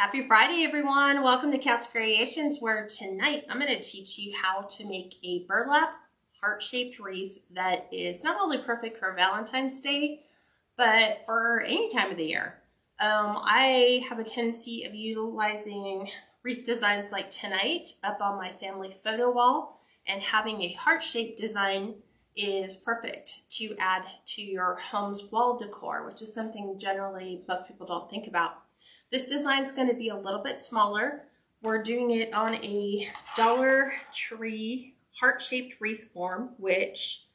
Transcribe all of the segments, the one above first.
Happy Friday, everyone. Welcome to Kats Creations, where tonight I'm going to teach you how to make a burlap heart-shaped wreath that is not only perfect for Valentine's Day, but for any time of the year. I have a tendency of utilizing wreath designs like tonight up on my family photo wall, and having a heart-shaped design is perfect to add to your home's wall decor, which is something generally most people don't think about. This design is going to be a little bit smaller. We're doing it on a Dollar Tree heart-shaped wreath form, which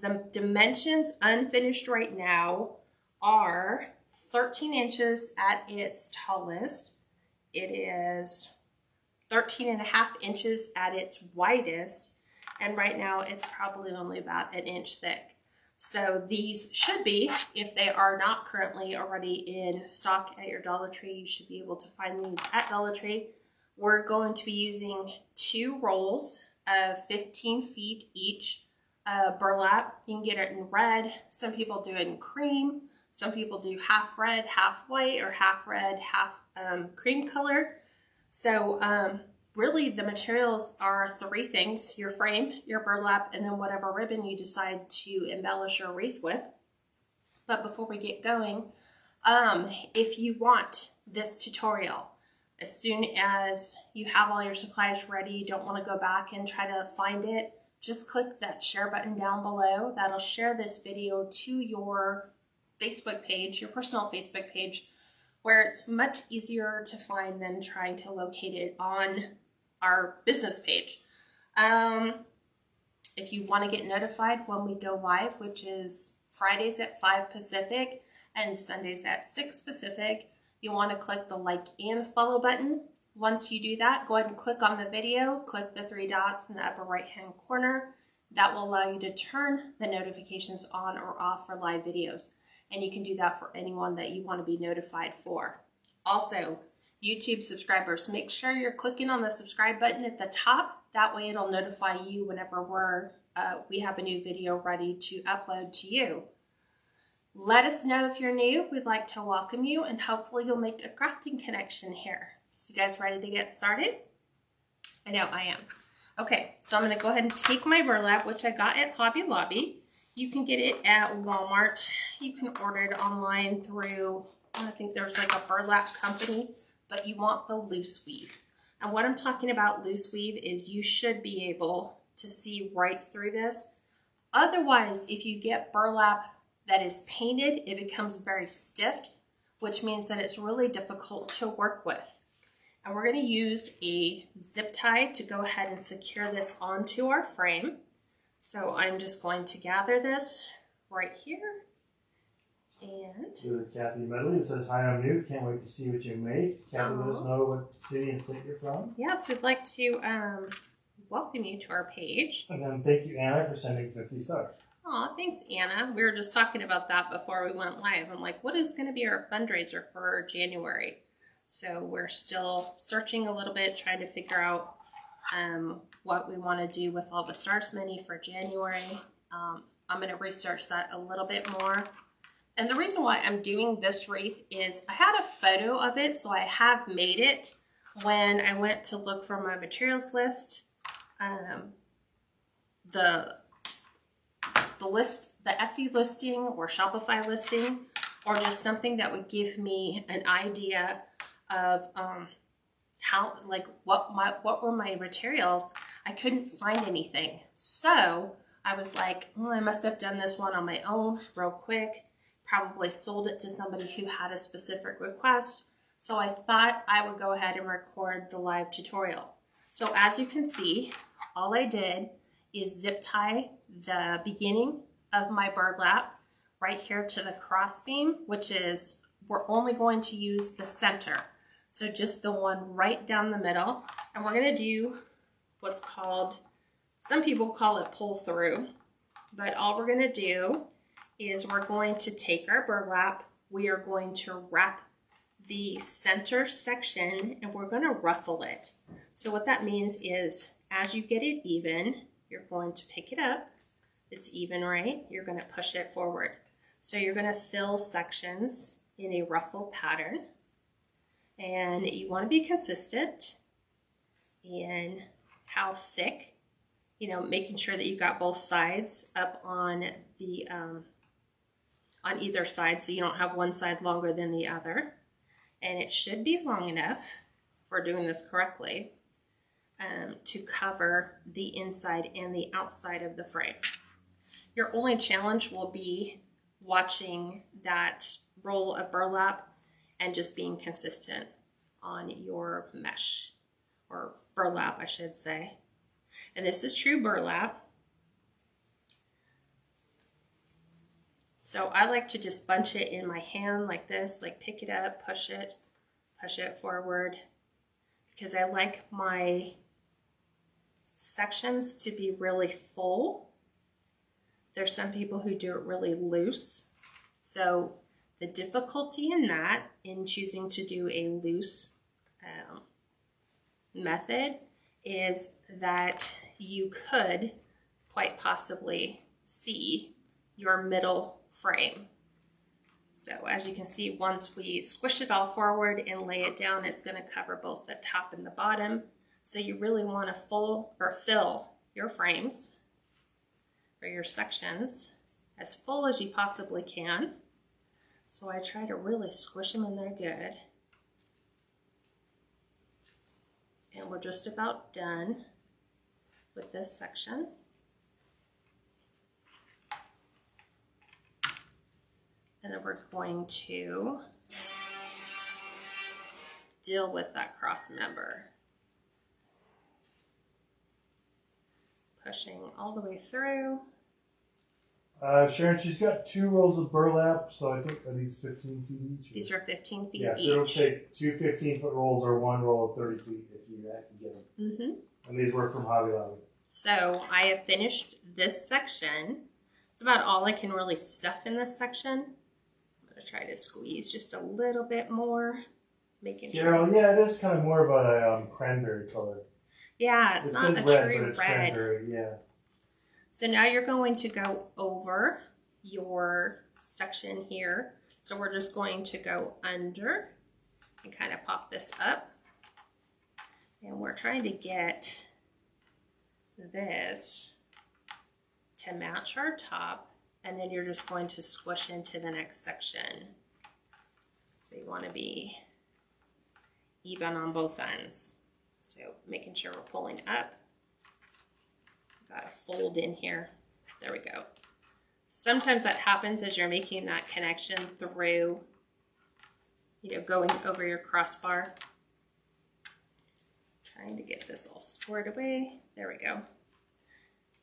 the dimensions unfinished right now are 13 inches at its tallest. It is 13.5 inches at its widest, and right now it's probably only about an inch thick. So these should be, if they are not currently already in stock at your Dollar Tree, you should be able to find these at Dollar Tree. We're going to be using 2 rolls of 15 feet each burlap. You can get it in red. Some people do it in cream. Some people do half red, half white, or half red, half cream colored. So really the materials are 3 things: your frame, your burlap, and then whatever ribbon you decide to embellish your wreath with. But before we get going, if you want this tutorial, as soon as you have all your supplies ready, you don't want to go back and try to find it, just click that share button down below. That'll share this video to your Facebook page, your personal Facebook page, where it's much easier to find than trying to locate it on our business page. If you want to get notified when we go live, which is Fridays at 5 Pacific and Sundays at 6 Pacific, you'll want to click the like and follow button. Once you do that, go ahead and click on the video, click the 3 dots in the upper right hand corner. That will allow you to turn the notifications on or off for live videos. And you can do that for anyone that you want to be notified for. Also, YouTube subscribers, make sure you're clicking on the subscribe button at the top. That way it'll notify you whenever we have a new video ready to upload to you. Let us know if you're new. We'd like to welcome you, and hopefully you'll make a crafting connection here. So you guys ready to get started? I know I am. Okay, so I'm going to go ahead and take my burlap, which I got at Hobby Lobby. You can get it at Walmart. You can order it online through, I think there's like a burlap company, but you want the loose weave. And what I'm talking about loose weave is you should be able to see right through this. Otherwise, if you get burlap that is painted, it becomes very stiff, which means that it's really difficult to work with. And we're going to use a zip tie to go ahead and secure this onto our frame. So I'm just going to gather this right here. And to Kathy Medley, it says, "Hi, I'm new. Can't wait to see what you make. Kathy, let us know what city and state you're from." Yes, we'd like to welcome you to our page. And then thank you, Anna, for sending 50 stars. Aw, thanks, Anna. We were just talking about that before we went live. I'm like, what is going to be our fundraiser for January? So we're still searching a little bit, trying to figure out what we want to do with all the stars money for January. I'm going to research that a little bit more. And the reason why I'm doing this wreath is I had a photo of it, so I have made it. When I went to look for my materials list, the Etsy listing or Shopify listing, or just something that would give me an idea of how, like, what were my materials. I couldn't find anything, so I was like, oh, I must have done this one on my own real quick. Probably sold it to somebody who had a specific request. So I thought I would go ahead and record the live tutorial. So as you can see, all I did is zip tie the beginning of my burlap right here to the cross beam, which is, we're only going to use the center. So just the one right down the middle. And we're going to do what's called, some people call it pull through, but all we're going to do is we're going to take our burlap, we are going to wrap the center section, and we're going to ruffle it. So what that means is, as you get it even, you're going to pick it up. It's even, right? You're going to push it forward. So you're going to fill sections in a ruffle pattern. And you want to be consistent in how thick, you know, making sure that you've got both sides up on the on either side, so you don't have one side longer than the other. And it should be long enough, if we're doing this correctly, to cover the inside and the outside of the frame. Your only challenge will be watching that roll of burlap and just being consistent on your mesh, or burlap, I should say. And this is true burlap. So I like to just bunch it in my hand like this, like pick it up, push it forward, because I like my sections to be really full. There's some people who do it really loose. So the difficulty in that, in choosing to do a loose method, is that you could quite possibly see your middle frame. So as you can see, once we squish it all forward and lay it down, it's going to cover both the top and the bottom. So you really want to fill your frames or your sections as full as you possibly can. So I try to really squish them in there good. And we're just about done with this section. And then we're going to deal with that cross member. Pushing all the way through. Sharon, she's got 2 rolls of burlap, so I think, are these 15 feet each? These are 15 feet each. So it'll take 2 15-foot rolls or 1 roll of 30 feet if you can get them. And these were from Hobby Lobby. So I have finished this section. It's about all I can really stuff in this section. I'm going to try to squeeze just a little bit more, making sure. Yeah, it is kind of more of a cranberry color. Yeah, it's not a true red. Cranberry, yeah. So now you're going to go over your section here. So we're just going to go under and kind of pop this up. And we're trying to get this to match our top. And then you're just going to squish into the next section. So you want to be even on both ends. So making sure we're pulling up. Got to fold in here. There we go. Sometimes that happens as you're making that connection through, you know, going over your crossbar. Trying to get this all squared away. There we go.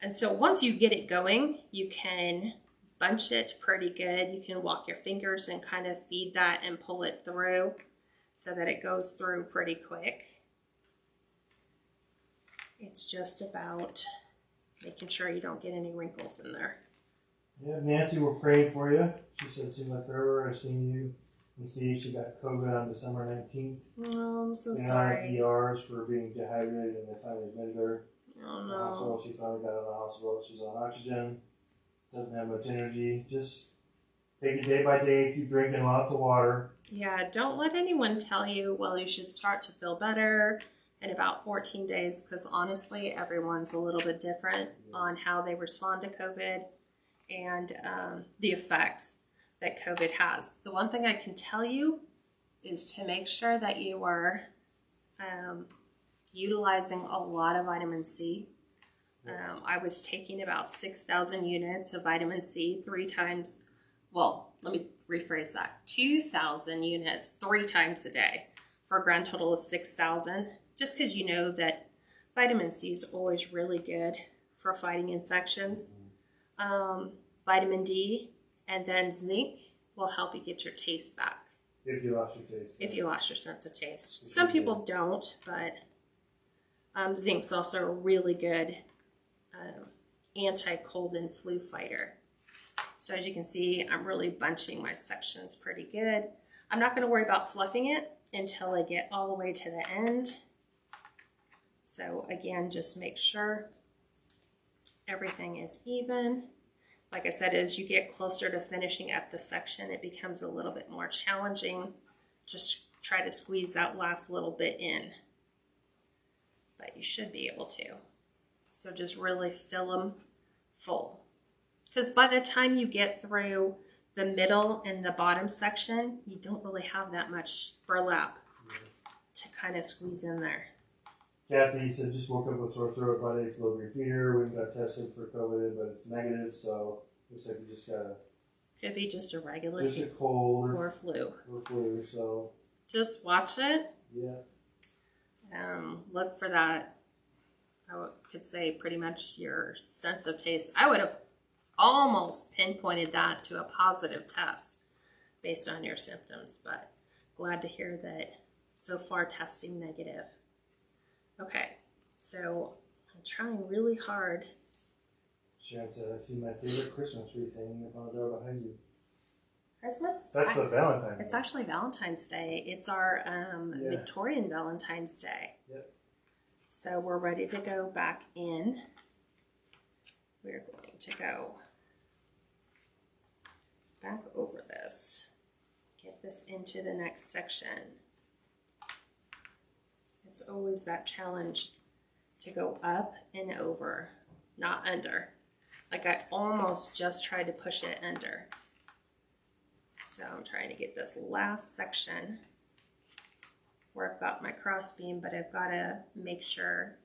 And so once you get it going, you can bunch it pretty good. You can walk your fingers and kind of feed that and pull it through so that it goes through pretty quick. It's just about making sure you don't get any wrinkles in there. Yeah, Nancy, we're praying for you. She said it seemed like forever I've seen you. And Steve, she got COVID on December 19th. Oh, I'm so sorry. ERs for being dehydrated, and they finally admitted her. Oh, no. The hospital. She finally got out of the hospital. She's on oxygen. Doesn't have much energy. Just take it day by day. Keep drinking lots of water. Yeah, don't let anyone tell you, well, you should start to feel better in about 14 days, because honestly, everyone's a little bit different on how they respond to COVID and the effects that COVID has. The one thing I can tell you is to make sure that you are utilizing a lot of vitamin C. I was taking about 6,000 units of vitamin C 3 times, well, let me rephrase that, 2,000 units 3 times a day for a grand total of 6,000. Just because you know that vitamin C is always really good for fighting infections. Vitamin D and then zinc will help you get your taste back. If you lost your taste. If you lost your sense of taste. Some people don't, but zinc's also a really good anti-cold and flu fighter. So as you can see, I'm really bunching my sections pretty good. I'm not going to worry about fluffing it until I get all the way to the end. So again, just make sure everything is even. Like I said, as you get closer to finishing up the section, it becomes a little bit more challenging. Just try to squeeze that last little bit in. But you should be able to. So just really fill them full. Because by the time you get through the middle and the bottom section, you don't really have that much burlap to kind of squeeze in there. Kathy said just woke up with sore throat, body aches, low grade fever. We got tested for COVID, but it's negative, so looks like we just got Could be just a regular just a cold or flu. So Just watch it. yeah. Look for that. Could say pretty much your sense of taste. I would have almost pinpointed that to a positive test based on your symptoms, but glad to hear that so far testing negative. Okay, so I'm trying really hard. Sharon said, I see my favorite Christmas wreath hanging up on the door behind you. Christmas? That's the Valentine. It's actually Valentine's Day. It's our Victorian Valentine's Day. Yep. So we're ready to go back in. We're going to go back over this. Get this into the next section. It's always that challenge to go up and over, not under. Like I almost just tried to push it under. So I'm trying to get this last section where I've got my cross beam, but I've got to make sure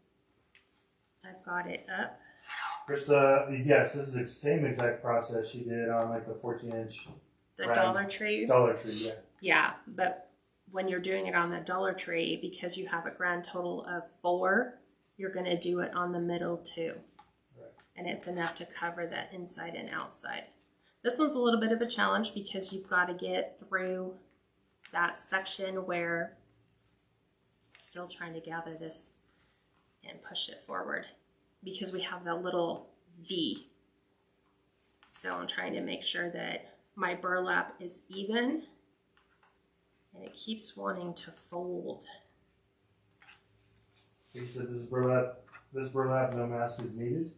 I've got it up. Krista, yes, this is the same exact process she did on like the 14-inch. The Dollar Tree? Dollar Tree, yeah. Yeah, but when you're doing it on the Dollar Tree, because you have a grand total of 4, you're going to do it on the middle too. Right. And it's enough to cover the inside and outside. This one's a little bit of a challenge because you've got to get through that section where I'm still trying to gather this and push it forward because we have that little V. So I'm trying to make sure that my burlap is even and it keeps wanting to fold. You said this burlap, no mask is needed?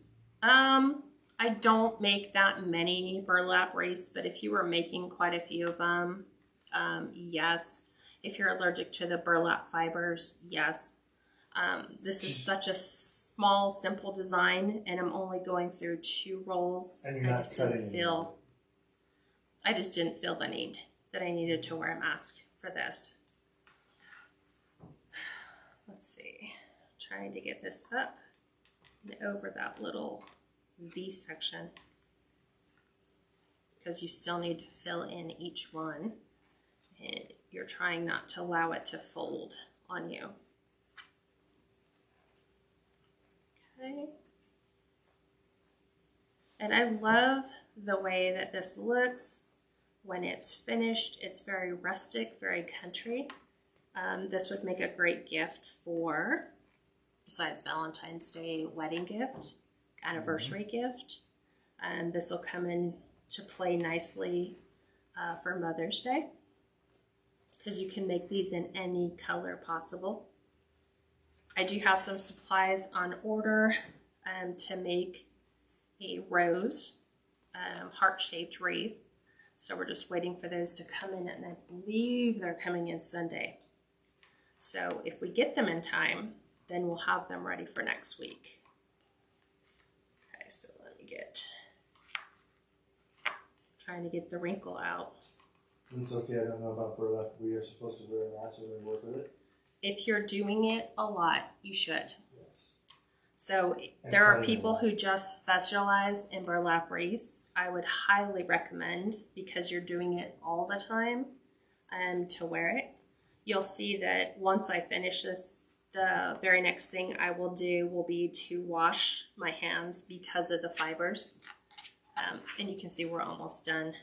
I don't make that many burlap wreaths, but if you were making quite a few of them, yes. If you're allergic to the burlap fibers, yes. This is such a small, simple design, and I'm only going through 2 rolls. And you're not cutting I just didn't feel the need that I needed to wear a mask for this. Let's see. Trying to get this up and over that little V section because you still need to fill in each one and you're trying not to allow it to fold on you. Okay. And I love the way that this looks when it's finished. It's very rustic, very country. This would make a great gift for, besides Valentine's Day, wedding gift, anniversary gift. And this will come into play nicely for Mother's Day because you can make these in any color possible. I do have some supplies on order to make a rose heart-shaped wreath. So we're just waiting for those to come in, and I believe they're coming in Sunday. So if we get them in time, then we'll have them ready for next week. Okay, so let me trying to get the wrinkle out. It's okay, I don't know about burlap. We are supposed to wear a mask when we work with it. If you're doing it a lot, you should. Yes. So there are people who just specialize in burlap wreaths. I would highly recommend, because you're doing it all the time, to wear it. You'll see that once I finish this, the very next thing I will do will be to wash my hands because of the fibers. And you can see we're almost done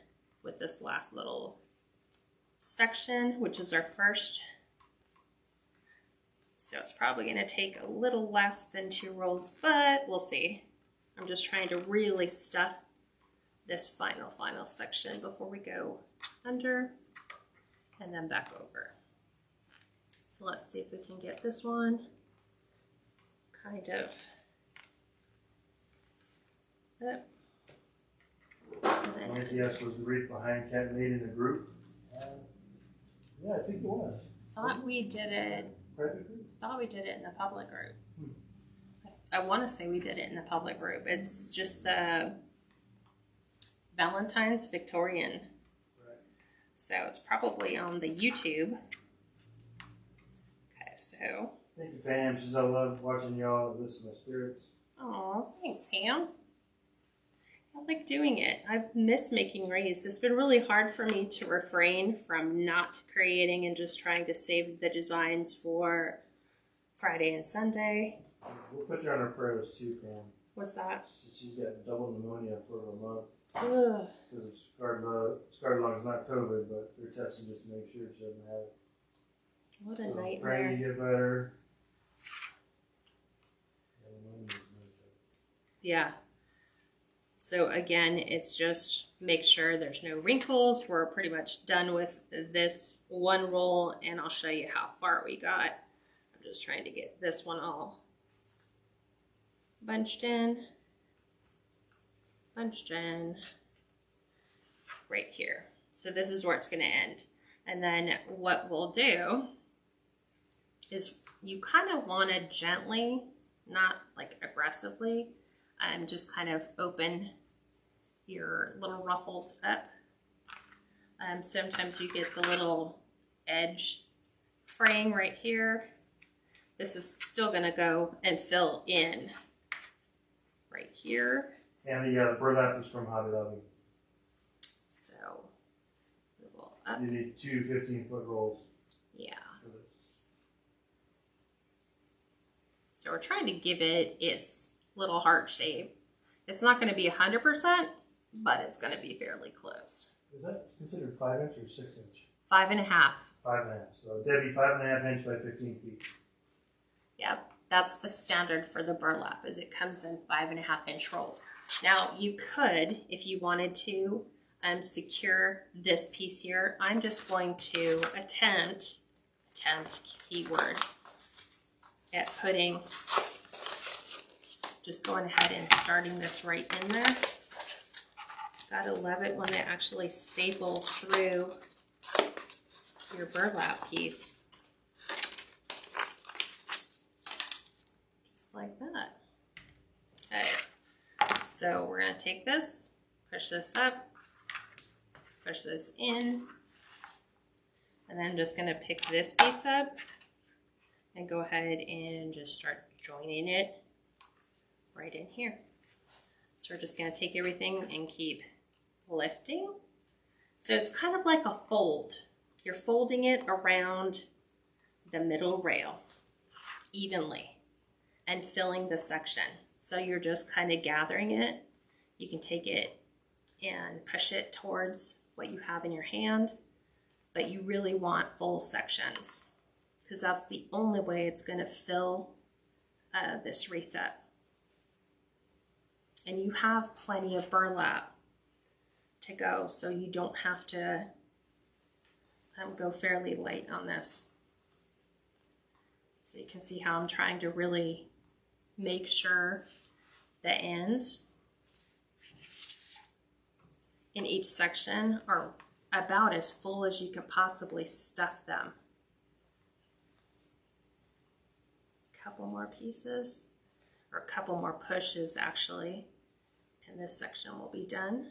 with this last little section, which is our first. So it's probably going to take a little less than 2 rolls, but we'll see. I'm just trying to really stuff this final section before we go under and then back over. So let's see if we can get this one kind of up. Nancy asked, was the wreath behind Cat made in the group? Yeah, I think it was. thought we did it. Private group? Thought we did it in the public group. I want to say we did it in the public group. It's just the Valentine's Victorian. Right. So it's probably on the YouTube. Okay, so. Thank you, Pam. She says, I love watching y'all and listen to my spirits. Oh, thanks, Pam. I like doing it. I've missed making wreaths. It's been really hard for me to refrain from not creating and just trying to save the designs for Friday and Sunday. We'll put you on our prayers too, Pam. What's that? She's got double pneumonia for a month. Ugh. Because of scarred lungs, not COVID, but they're testing just to make sure she doesn't have it. What a So nightmare. pray you get better. Yeah. So again, it's just make sure there's no wrinkles. We're pretty much done with this one roll, and I'll show you how far we got. I'm just trying to get this one all bunched in right here. So this is where it's going to end. And then what we'll do is you kind of want to gently, not like aggressively, just kind of open your little ruffles up. Sometimes you get the little edge fraying right here. This is still going to go and fill in right here. And the burlap is from Hobby Lobby. So we will up. You need two 15-foot rolls. Yeah. For this. So we're trying to give it its little heart shape. It's not going to be 100%, but it's going to be fairly close. Is that considered 5 inch or 6 inch? 5.5. 5.5. So Debbie, 5.5 inch by 15 feet. Yep, that's the standard for the burlap. Is it comes in 5.5 inch rolls. Now you could, if you wanted to, secure this piece here. I'm just going to attempt keyword, at putting. Just going ahead and starting this right in there. Gotta love it when they actually staple through your burlap piece. Just like that. Okay, so we're gonna take this, push this up, push this in, and then I'm just gonna pick this piece up and go ahead and just start joining it right in here. So we're just going to take everything and keep lifting. So it's kind of like a fold. You're folding it around the middle rail evenly and filling the section. So you're just kind of gathering it. You can take it and push it towards what you have in your hand, but you really want full sections because that's the only way it's going to fill this wreath up. And you have plenty of burlap to go, so you don't have to go fairly light on this. So you can see how I'm trying to really make sure the ends in each section are about as full as you could possibly stuff them. A couple more pieces, or a couple more pushes actually. And this section will be done.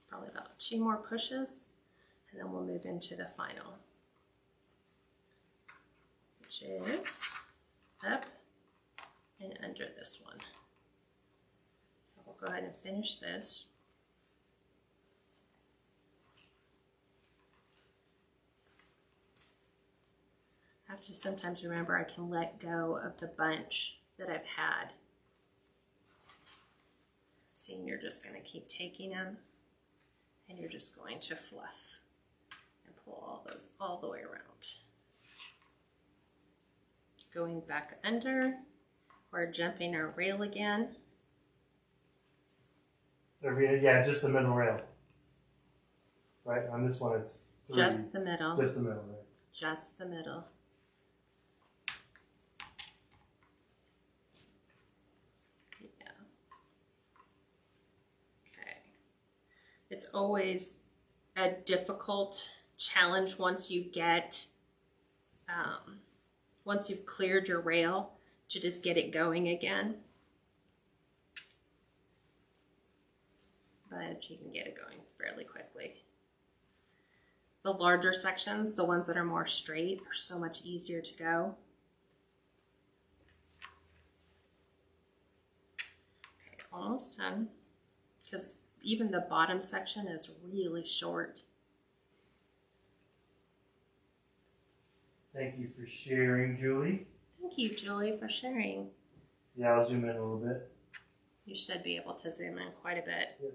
Probably about 2 more pushes, and then we'll move into the final, which is up and under this one. So we'll go ahead and finish this. I have to sometimes remember I can let go of the bunch that I've had. See, and you're just going to keep taking them, and you're just going to fluff and pull all those all the way around. Going back under, we're jumping our rail again. Yeah, just the middle rail. Right, on this one it's 3. Just the middle. Just the middle, right? Just the middle. It's always a difficult challenge once you get, once you've cleared your rail, to just get it going again. But you can get it going fairly quickly. The larger sections, the ones that are more straight, are so much easier to go. Okay, almost done. Because even the bottom section is really short. Thank you for sharing, Julie. Thank you, Julie, for sharing. Yeah, I'll zoom in a little bit. You should be able to zoom in quite a bit. Yep.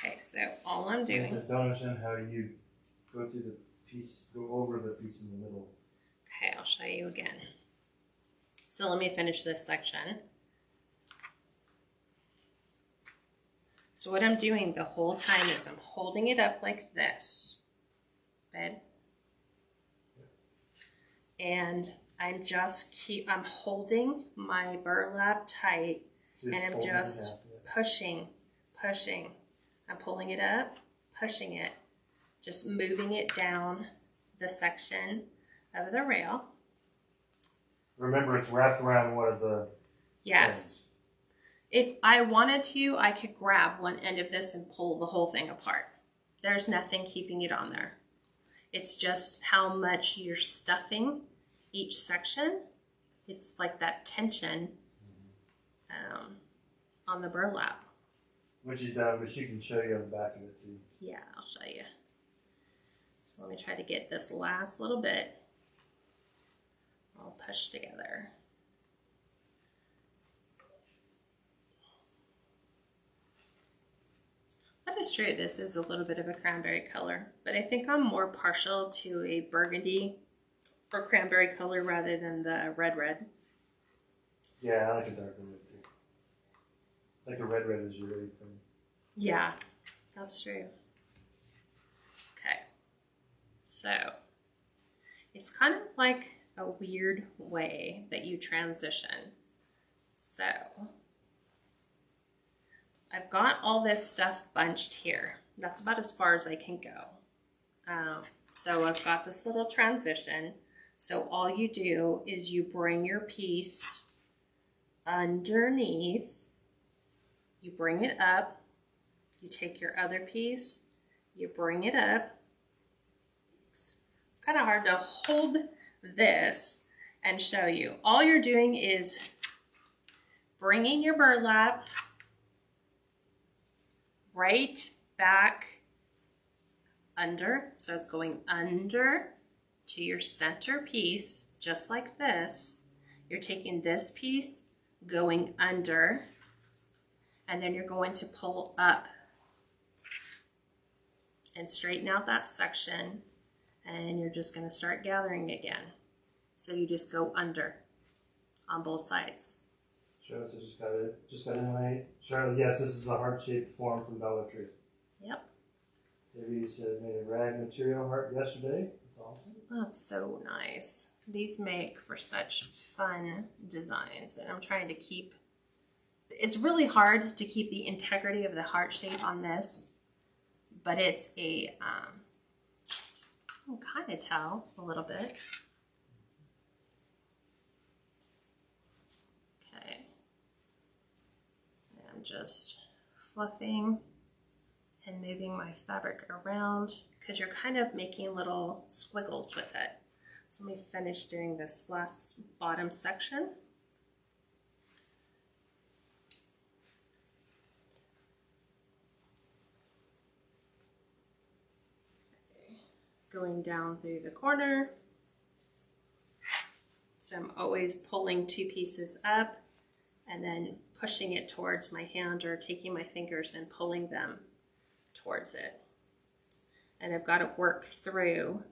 Okay, so all I'm doing... I don't understand how you go through the piece, go over the piece in the middle. Okay, I'll show you again. So let me finish this section. So what I'm doing the whole time is I'm holding it up like this. Okay? And I'm holding my burlap tight, So and I'm just pushing. I'm pulling it up, pushing it, just moving it down the section of the rail. Remember, it's wrapped around one of the... Yes. If I wanted to, I could grab one end of this and pull the whole thing apart. There's nothing keeping it on there. It's just how much you're stuffing each section. It's like that tension on the burlap. Which is done, but she can show you on the back of it too. Yeah, I'll show you. So let me try to get this last little bit all pushed together. That is true, this is a little bit of a cranberry color, but I think I'm more partial to a burgundy or cranberry color rather than the red. Yeah, I like a darker red too. Like a red is your red thing. Yeah, that's true. Okay, so it's kind of like a weird way that you transition. So I've got all this stuff bunched here. That's about as far as I can go. So I've got this little transition. So all you do is you bring your piece underneath, you bring it up, you take your other piece, you bring it up. It's kind of hard to hold this and show you. All you're doing is bringing your burlap right back under. So it's going under to your center piece, just like this. You're taking this piece, going under, and then you're going to pull up and straighten out that section, and you're just going to start gathering again. So you just go under on both sides. Charlotte just got in late. Charlotte, yes, this is a heart-shaped form from Dollar Tree. Yep. Debbie said made a rag material heart yesterday. That's awesome. That's so nice. These make for such fun designs, and I'm trying to keep, it's really hard to keep the integrity of the heart shape on this, but it's a, you can kind of tell a little bit. Okay. And I'm just fluffing and moving my fabric around because you're kind of making little squiggles with it. So let me finish doing this last bottom section. Okay. Going down through the corner. So I'm always pulling two pieces up and then pushing it towards my hand or taking my fingers and pulling them towards it. And I've got to work through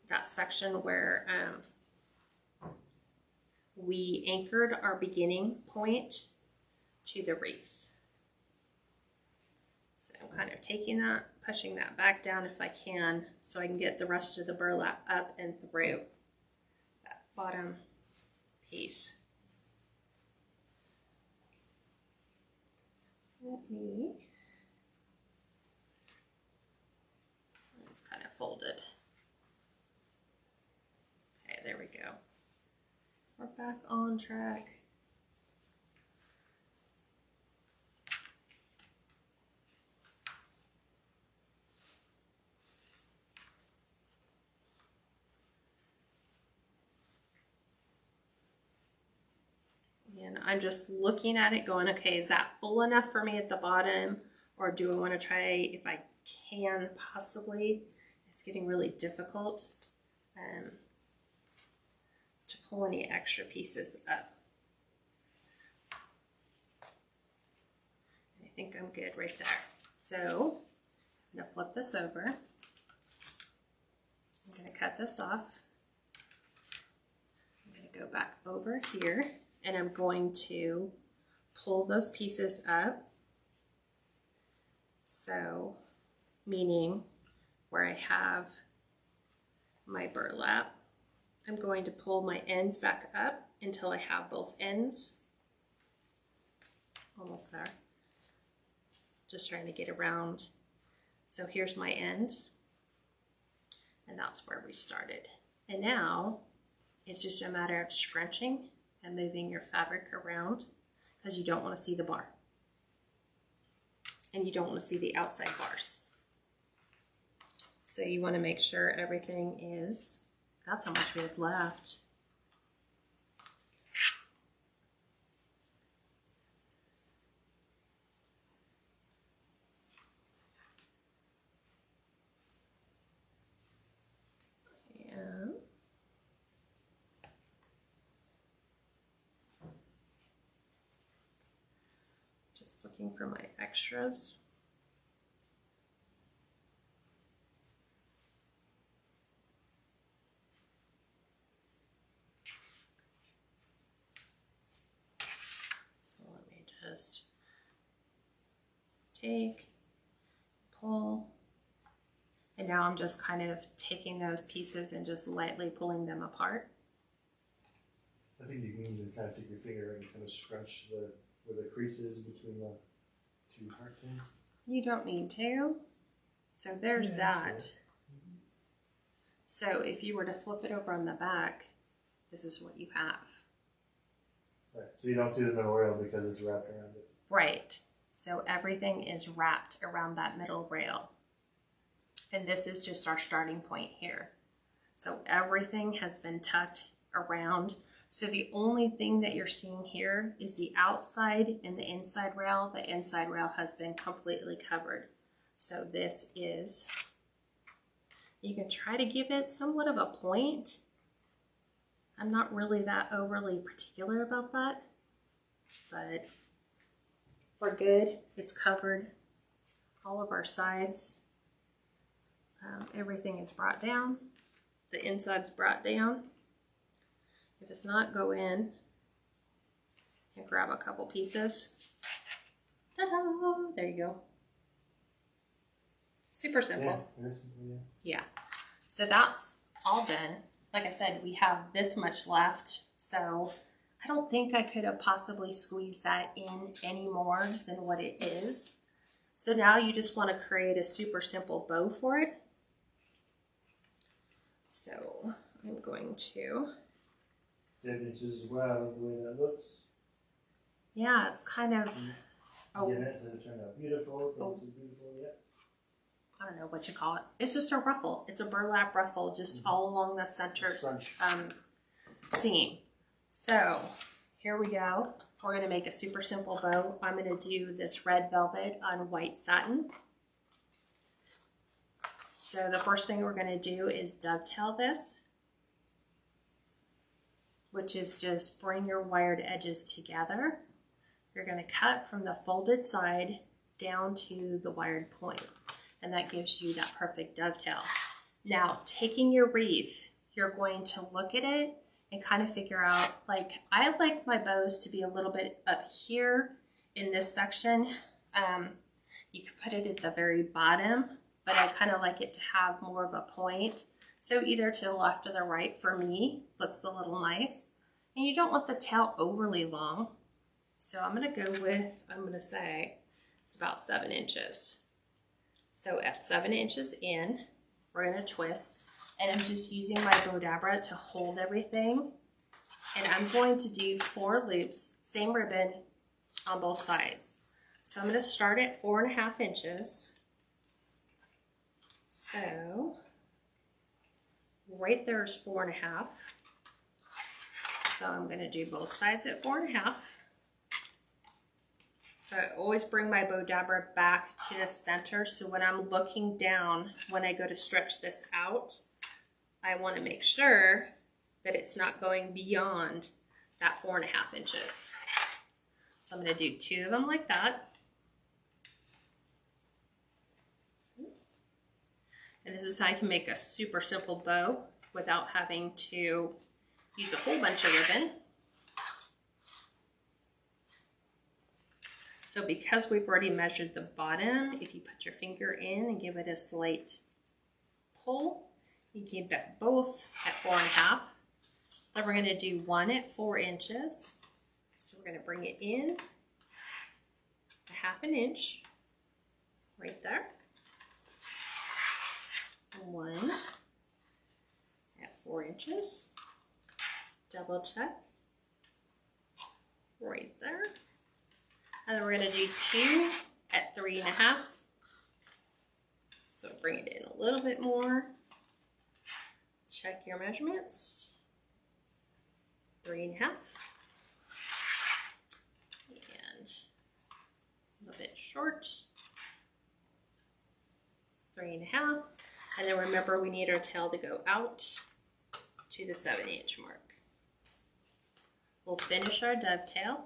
that section where we anchored our beginning point to the wreath. So I'm kind of taking that, pushing that back down if I can, so I can get the rest of the burlap up and through that bottom piece. Let me It's kind of folded. Okay, there we go. We're back on track. And I'm just looking at it going, okay, is that full enough for me at the bottom? Or do I want to try, if I can possibly, it's getting really difficult to pull any extra pieces up. I think I'm good right there. So I'm going to flip this over. I'm going to cut this off. I'm going to go back over here and I'm going to pull those pieces up. So, meaning where I have my burlap, I'm going to pull my ends back up until I have both ends. Almost there. Just trying to get around. So here's my ends. And that's where we started. And now it's just a matter of scrunching and moving your fabric around because you don't want to see the bar. And you don't want to see the outside bars. So you want to make sure everything is, that's how much we have left. And just looking for my extras. So let me just take, pull, and now I'm just kind of taking those pieces and just lightly pulling them apart. I think you can even kind of take your finger and kind of scrunch where the crease is between the two heart things. You don't need to. So there's that. Sure. So if you were to flip it over on the back, this is what you have. Right. So you don't see the middle rail because it's wrapped around it. Right. So everything is wrapped around that middle rail. And this is just our starting point here. So everything has been tucked around. So the only thing that you're seeing here is the outside and the inside rail. The inside rail has been completely covered. So this is, you can try to give it somewhat of a point. I'm not really that overly particular about that, but we're good. It's covered. All of our sides. Everything is brought down. The inside's brought down. If it's not, go in and grab a couple pieces. Ta-da! There you go. Super simple. Yeah. So that's all done. Like I said, we have this much left. So I don't think I could have possibly squeezed that in any more than what it is. So now you just want to create a super simple bow for it. So I'm going to. Inches as well, the way that looks. Yeah, it's kind of. Oh. Get it to turn out beautiful. Beautiful, yeah. I don't know what you call it. It's just a ruffle. It's a burlap ruffle just all along the center seam. So here we go. We're going to make a super simple bow. I'm going to do this red velvet on white satin. So the first thing we're going to do is dovetail this, which is just bring your wired edges together. You're going to cut from the folded side down to the wired point, and that gives you that perfect dovetail. Now, taking your wreath, you're going to look at it and kind of figure out, like, I like my bows to be a little bit up here in this section. You could put it at the very bottom, but I kind of like it to have more of a point. So either to the left or the right, for me, looks a little nice. And you don't want the tail overly long. So I'm going to go with, I'm going to say it's about 7 inches. So at 7 inches in, we're gonna twist, and I'm just using my Bodabra to hold everything. And I'm going to do 4 loops, same ribbon on both sides. So I'm gonna start at 4.5 inches. So right there is 4.5. So I'm gonna do both sides at 4.5. So I always bring my Bodabra back to the center. So when I'm looking down, when I go to stretch this out, I want to make sure that it's not going beyond that 4.5 inches. So I'm going to do 2 of them like that. And this is how I can make a super simple bow without having to use a whole bunch of ribbon. So because we've already measured the bottom, if you put your finger in and give it a slight pull, you keep that both at 4.5. Then we're going to do 1 at 4 inches. So we're going to bring it in 1/2 inch right there. 1 at 4 inches. Double check right there. And then we're going to do 2 at 3.5. So bring it in a little bit more. Check your measurements. 3.5. And a little bit short. 3.5. And then remember, we need our tail to go out to the 7-inch mark. We'll finish our dovetail.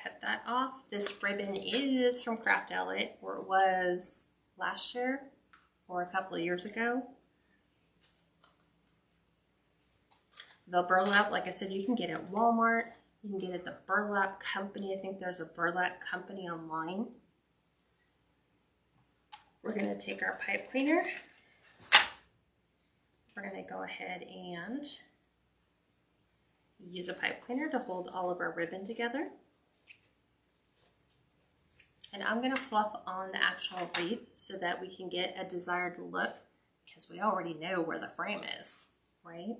Cut that off. This ribbon is from Craft Outlet, or it was last year or a couple of years ago. The burlap, like I said, you can get at Walmart. You can get at the Burlap company. I think there's a Burlap company online. We're going to take our pipe cleaner. We're going to go ahead and use a pipe cleaner to hold all of our ribbon together. And I'm going to fluff on the actual wreath so that we can get a desired look, because we already know where the frame is, right?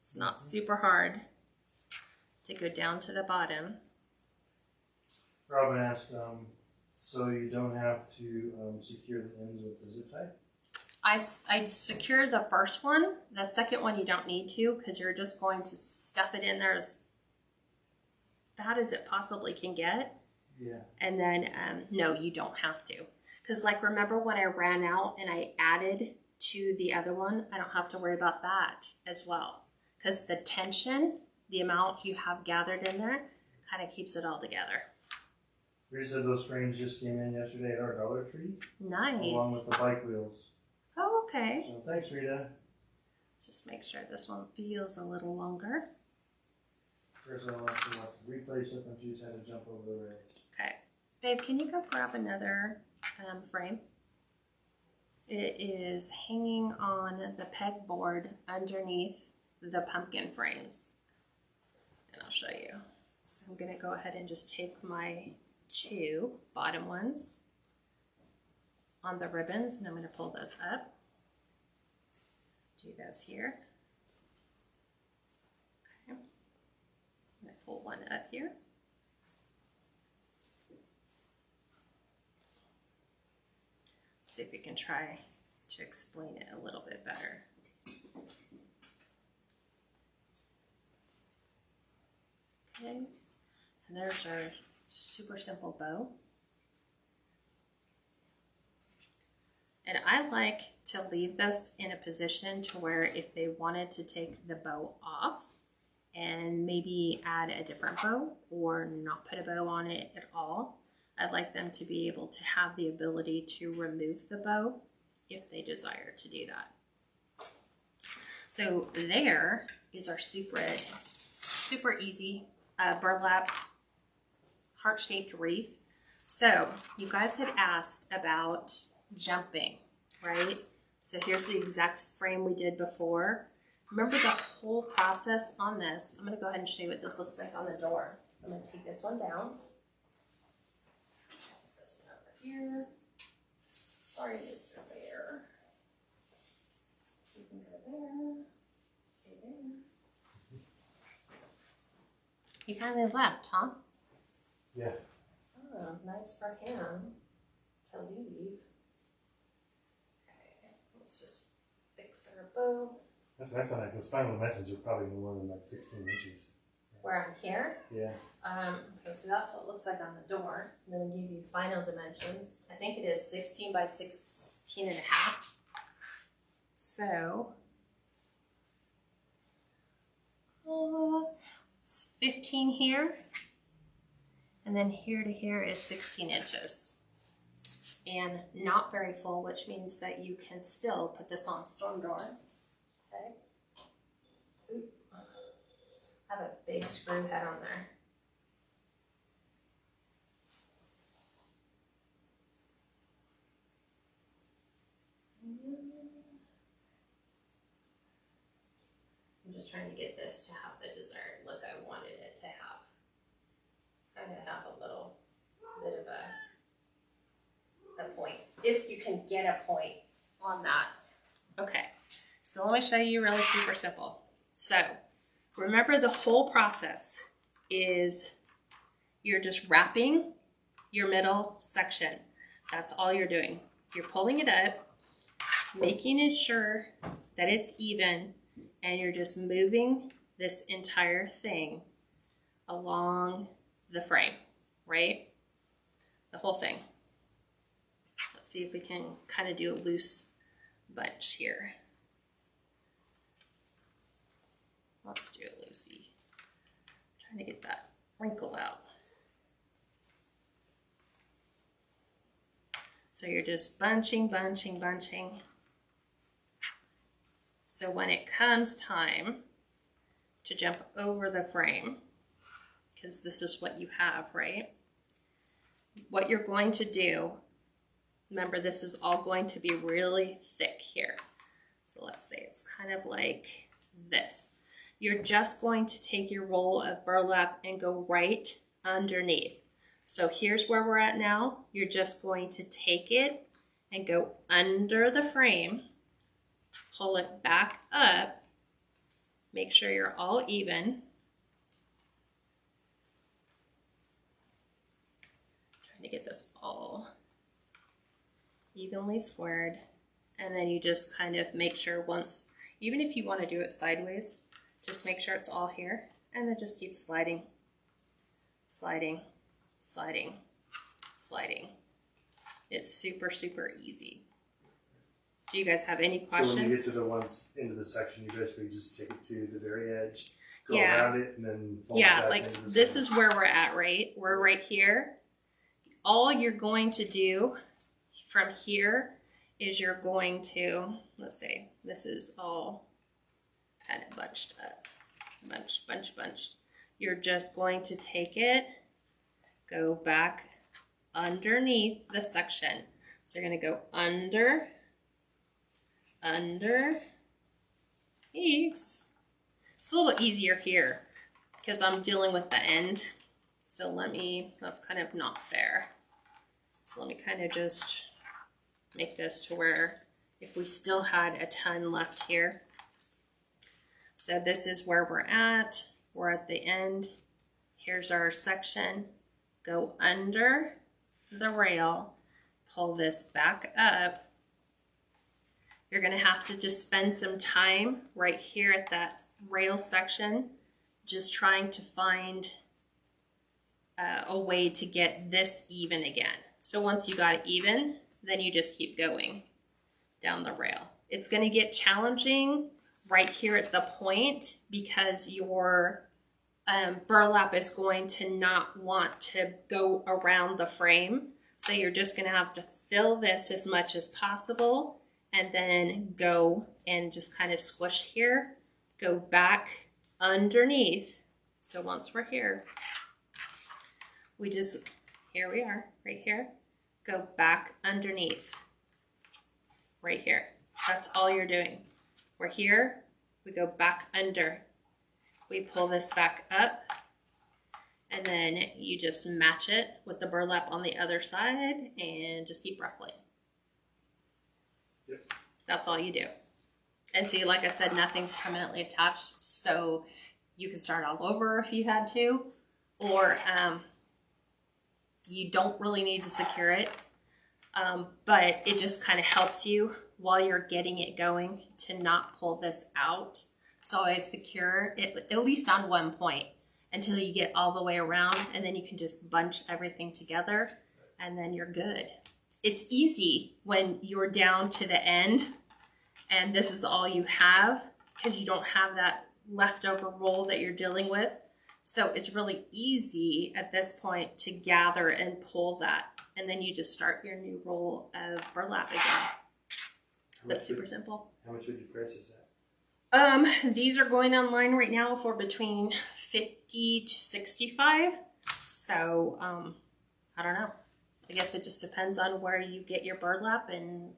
It's not super hard to go down to the bottom. Robin asked, so you don't have to secure the ends with the zip tie? I secure the first one. The second one you don't need to, because you're just going to stuff it in there as bad as it possibly can get. Yeah. And then, no, you don't have to. Because like, remember when I ran out and I added to the other one, I don't have to worry about that as well. Because the tension, the amount you have gathered in there, kind of keeps it all together. Rita said those frames just came in yesterday at our Dollar Tree. Nice. Along with the bike wheels. Oh, okay. So thanks, Rita. Let's just make sure this one feels a little longer. First I want to replace it, and she's had to jump over the rail. Okay. Babe, can you go grab another frame? It is hanging on the pegboard underneath the pumpkin frames. And I'll show you. So I'm going to go ahead and just take my 2 bottom ones on the ribbons, and I'm going to pull those up. Do those here. Okay. I'm going to pull one up here. See if we can try to explain it a little bit better. Okay, and there's our super simple bow. And I like to leave this in a position to where if they wanted to take the bow off and maybe add a different bow or not put a bow on it at all, I'd like them to be able to have the ability to remove the bow if they desire to do that. So there is our super easy burlap heart-shaped wreath. So you guys had asked about jumping, right? So here's the exact frame we did before. Remember the whole process on this. I'm going to go ahead and show you what this looks like on the door. I'm going to take this one down. This here. Sorry, Mr. Bear. You can go there. Stay there. He finally left, huh? Yeah. Oh, nice for him to leave. Okay, let's just fix our bow. That's nice on that, because final dimensions are probably no more than like 16 inches. Where I'm here? Yeah. Okay, so that's what it looks like on the door. And then we give you final dimensions. I think it is 16 by 16 and a half. So, it's 15 here. And then here to here is 16 inches. And not very full, which means that you can still put this on storm door. Okay. Oop. I have a big screw head on there. I'm just trying to get this to have the desired look I wanted it to have. Kind of have a little bit of a point. If you can get a point on that. Okay, so let me show you really super simple. So remember, the whole process is you're just wrapping your middle section. That's all you're doing. You're pulling it up, making it sure that it's even, and you're just moving this entire thing along the frame, right? The whole thing. Let's see if we can kind of do a loose bunch here. Let's do it loosey. Trying to get that wrinkle out. So you're just bunching, bunching, bunching. So when it comes time to jump over the frame, because this is what you have, right? What you're going to do, remember, this is all going to be really thick here. So let's say it's kind of like this. You're just going to take your roll of burlap and go right underneath. So here's where we're at now. You're just going to take it and go under the frame, pull it back up, make sure you're all even. Trying to get this all evenly squared. And then you just kind of make sure once, even if you want to do it sideways, just make sure it's all here, and then just keep sliding, sliding, sliding, sliding. It's super, super easy. Do you guys have any questions? So when you get to the ones into the section, you basically just take it to the very edge, go Yeah. around it, and then fold it Yeah, back like into the this center. is where we're at, right? We're right here. All you're going to do from here is you're going to, let's say this is all kind of bunched up, bunched. You're just going to take it, go back underneath the section. So you're going to go under, it's a little easier here because I'm dealing with the end. So that's kind of not fair. So let me kind of just make this to where if we still had a ton left here. So this is where we're at. We're at the end. Here's our section. Go under the rail, pull this back up. You're gonna have to just spend some time right here at that rail section, just trying to find a way to get this even again. So once you got it even, then you just keep going down the rail. It's gonna get challenging right here at the point because your burlap is going to not want to go around the frame. So you're just gonna have to fill this as much as possible and then go and just kind of squish here, go back underneath. So once we're here, here we are, right here, go back underneath, right here. That's all you're doing. We're here, we go back under. We pull this back up, And then you just match it with the burlap on the other side and just keep ruffling. Yep. That's all you do. And see, like I said, nothing's permanently attached, so you can start all over if you had to, or you don't really need to secure it, but it just kind of helps you while you're getting it going to not pull this out. So I secure it at least on one point until you get all the way around, and then you can just bunch everything together and then you're good. It's easy when you're down to the end and this is all you have, because you don't have that leftover roll that you're dealing with. So it's really easy at this point to gather and pull that, and then you just start your new roll of burlap again. That's super simple. How much would you price this at? These are going online right now for between $50 to $65. So I don't know. I guess it just depends on where you get your burlap and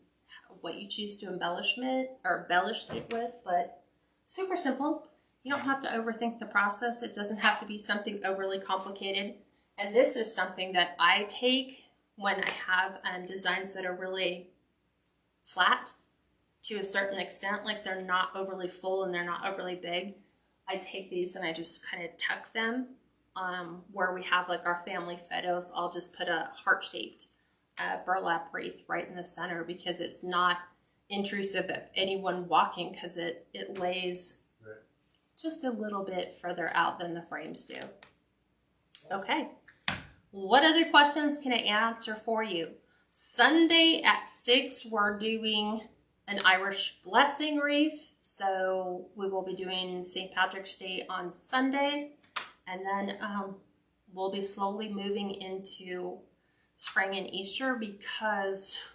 what you choose to embellish it with, but super simple. You don't have to overthink the process. It doesn't have to be something overly complicated. And this is something that I take when I have designs that are really flat to a certain extent, like they're not overly full and they're not overly big. I take these and I just kind of tuck them where we have like our family photos. I'll just put a heart-shaped burlap wreath right in the center, because it's not intrusive of anyone walking, because it lays just a little bit further out than the frames do. Okay, what other questions can I answer for you? Sunday at 6, we're doing an Irish blessing wreath. So we will be doing St. Patrick's Day on Sunday, and then we'll be slowly moving into spring and Easter, because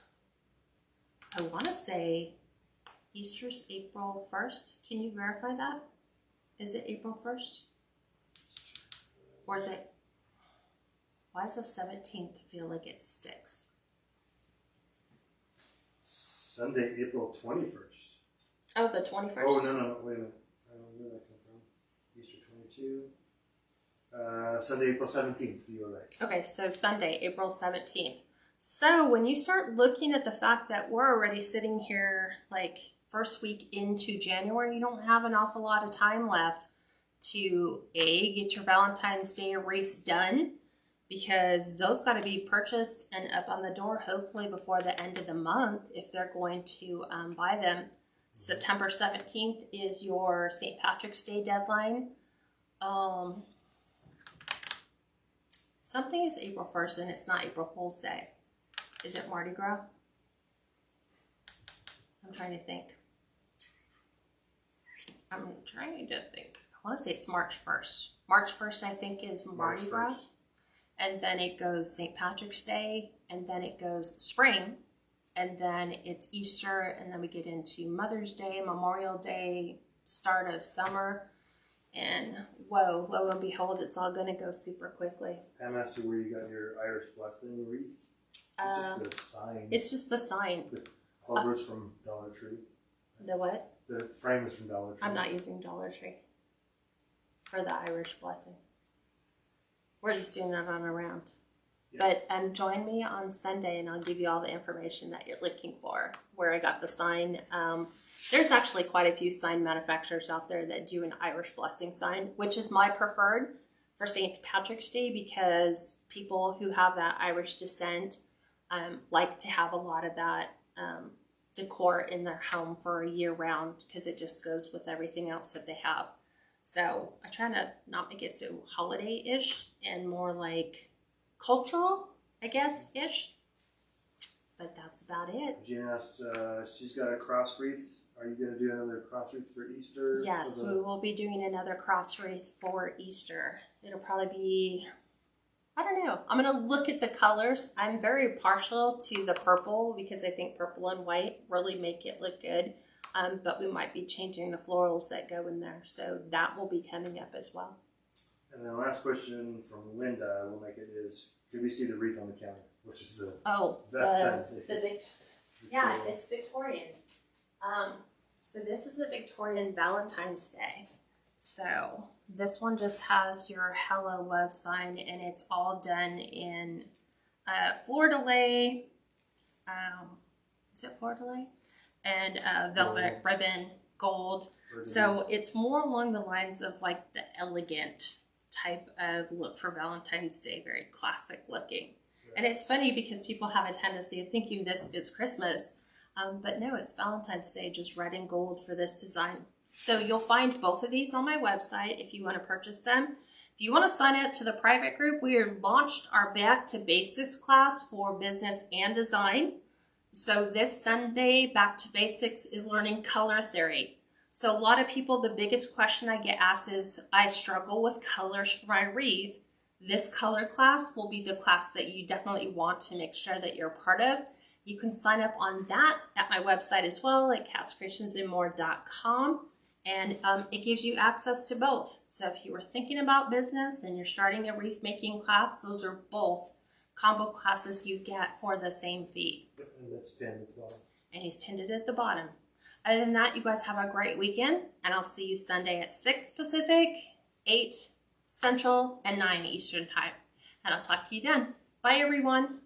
I want to say Easter's April 1st. Can you verify that? Is it April 1st? Or is it, why does the 17th feel like it sticks? Sunday, April 21st. Oh, the 21st? Oh, no, wait a minute. I don't know where that come from. Easter 22. Sunday, April 17th, you were right. Okay, so Sunday, April 17th. So when you start looking at the fact that we're already sitting here like first week into January, you don't have an awful lot of time left to get your Valentine's Day wreaths done, because those got to be purchased and up on the door hopefully before the end of the month if they're going to buy them. September 17th is your St. Patrick's Day deadline. Something is April 1st and it's not April Fool's Day. Is it Mardi Gras? I'm trying to think. I want to say it's March 1st. March 1st, I think, is Mardi Gras. And then it goes St. Patrick's Day, and then it goes spring, and then it's Easter, and then we get into Mother's Day, Memorial Day, start of summer. And whoa, lo and behold, it's all going to go super quickly. Pam asked you where you got your Irish blessing wreath. It's just the sign. It's just the sign. The cover's from Dollar Tree. The what? The frame is from Dollar Tree. I'm not using Dollar Tree for the Irish blessing. We're just doing that on a round. Yeah. But join me on Sunday and I'll give you all the information that you're looking for, where I got the sign. There's actually quite a few sign manufacturers out there that do an Irish blessing sign, which is my preferred for St. Patrick's Day, because people who have that Irish descent like to have a lot of that decor in their home for a year round, because it just goes with everything else that they have. So I try to not make it so holiday-ish and more like cultural, I guess-ish. But that's about it. Gina asked, she's got a cross wreath. Are you going to do another cross wreath for Easter? Yes, we will be doing another cross wreath for Easter. It'll probably be, I don't know. I'm going to look at the colors. I'm very partial to the purple, because I think purple and white really make it look good. But we might be changing the florals that go in there. So that will be coming up as well. And then last question from Linda, we'll make it is, could we see the wreath on the counter? Which is the... Oh, yeah, it's Victorian. So this is a Victorian Valentine's Day. So This one just has your hello love sign, and it's all done in fleur-de-lis. Is it fleur-de-lis? And velvet ribbon, gold. So it's more along the lines of like the elegant type of look for Valentine's Day, very classic looking. And it's funny because people have a tendency of thinking this is Christmas, but no, it's Valentine's Day, just red and gold for this design. So you'll find both of these on my website if you want to purchase them. If you want to sign up to the private group, we have launched our Back to Basics class for business and design. So this Sunday, Back to Basics is learning color theory. So a lot of people, the biggest question I get asked is, I struggle with colors for my wreath. This color class will be the class that you definitely want to make sure that you're a part of. You can sign up on that at my website as well, at KatsCreationsNMore.com. And it gives you access to both. So if you were thinking about business and you're starting a wreath making class, those are both combo classes you get for the same fee. And that's pinned at the bottom. And he's pinned it at the bottom. Other than that, you guys have a great weekend, and I'll see you Sunday at 6 Pacific, 8 Central, and 9 Eastern Time. And I'll talk to you then. Bye, everyone.